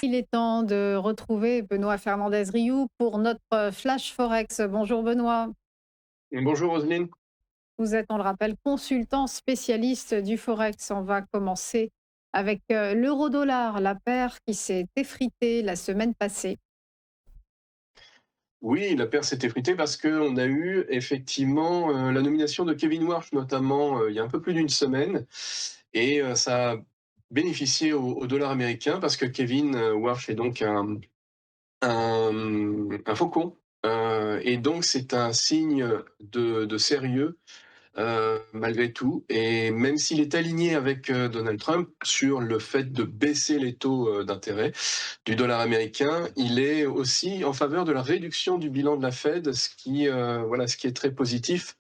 Il est temps de retrouver Benoît Fernandez-Rioux pour notre flash forex. Bonjour Benoît. Bonjour Roselyne. Vous êtes, on le rappelle, consultant spécialiste du forex. On va commencer avec l'euro-dollar, la paire qui s'est effritée la semaine passée. Oui, la paire s'est effritée parce qu'on a eu effectivement la nomination de Kevin Warsh, notamment il y a un peu plus d'une semaine. Et ça a bénéficié au dollar américain parce que Kevin Warsh est donc un faucon. Et donc c'est un signe de sérieux malgré tout. Et même s'il est aligné avec Donald Trump sur le fait de baisser les taux d'intérêt du dollar américain, il est aussi en faveur de la réduction du bilan de la Fed, ce qui est très positif,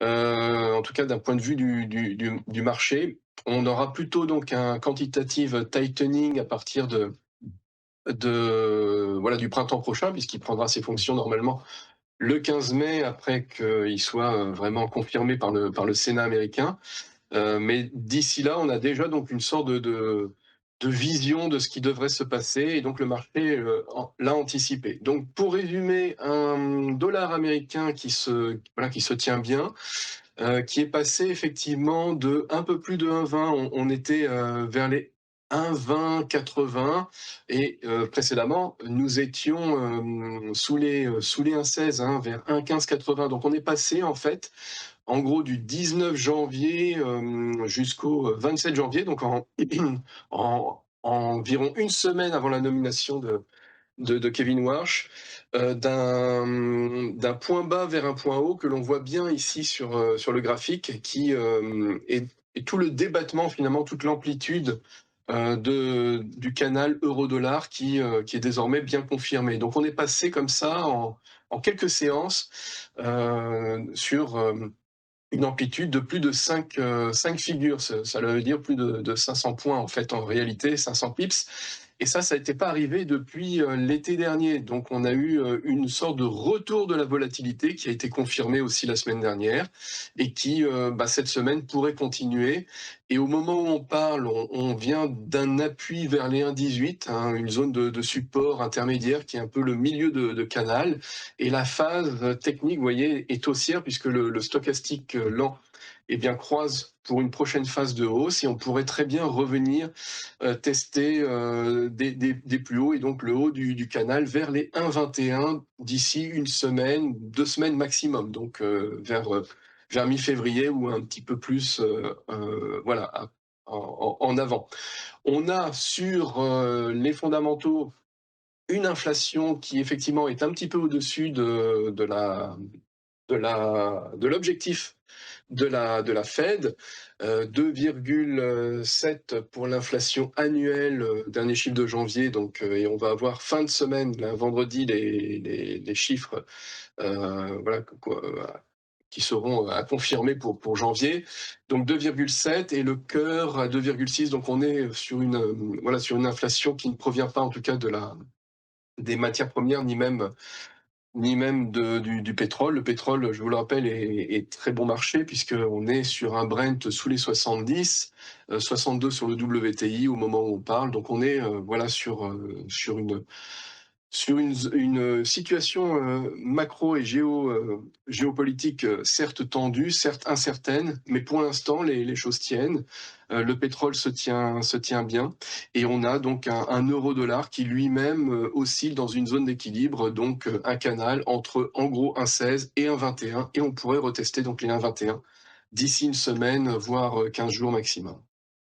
en tout cas d'un point de vue du marché. On aura plutôt donc un quantitative tightening à partir du printemps prochain, puisqu'il prendra ses fonctions normalement le 15 mai, après qu'il soit vraiment confirmé par le Sénat américain. Mais d'ici là, on a déjà donc une sorte de vision de ce qui devrait se passer, et donc le marché l'a anticipé. Donc pour résumer, un dollar américain qui se tient bien, qui est passé effectivement de un peu plus de 1,20, on était vers les 1,20,80, et précédemment nous étions sous les 1,16, hein, vers 1,15,80. Donc on est passé en fait en gros du 19 janvier jusqu'au 27 janvier, donc en environ une semaine avant la nomination de Kevin Warsh, d'un point bas vers un point haut que l'on voit bien ici sur le graphique, qui est tout le débattement, finalement, toute l'amplitude du canal euro-dollar qui est désormais bien confirmé. Donc on est passé comme ça en quelques séances sur une amplitude de plus de 5 figures. Ça veut dire plus de 500 points, en fait, en réalité, 500 pips. Et ça n'était pas arrivé depuis l'été dernier. Donc on a eu une sorte de retour de la volatilité qui a été confirmé aussi la semaine dernière, et qui, cette semaine, pourrait continuer. Et au moment où on parle, on vient d'un appui vers les 1,18, hein, une zone de support intermédiaire qui est un peu le milieu de canal. Et la phase technique, vous voyez, est haussière, puisque le stochastique lent croise pour une prochaine phase de hausse, et on pourrait très bien revenir tester des plus hauts, et donc le haut du canal vers les 1,21 d'ici une semaine, 2 semaines maximum, donc vers mi-février ou un petit peu plus, en avant. On a sur les fondamentaux une inflation qui effectivement est un petit peu au-dessus de l'objectif de la Fed, 2,7 pour l'inflation annuelle, dernier chiffre de janvier, donc, et on va avoir fin de semaine, là, vendredi, les chiffres qui seront à confirmer pour janvier. Donc 2,7 et le cœur à 2,6. Donc on est sur une inflation qui ne provient pas, en tout cas, des matières premières, ni même du pétrole. Le pétrole, je vous le rappelle, est très bon marché, puisqu'on est sur un Brent sous les 70, 62 sur le WTI au moment où on parle. Donc on est sur une situation macro et géopolitique, certes tendue, certes incertaine, mais pour l'instant les choses tiennent. Le pétrole se tient bien, et on a donc un euro-dollar qui lui-même oscille dans une zone d'équilibre, donc un canal entre en gros 1,16 et 1,21, et on pourrait retester donc les 1,21 d'ici une semaine, voire 15 jours maximum.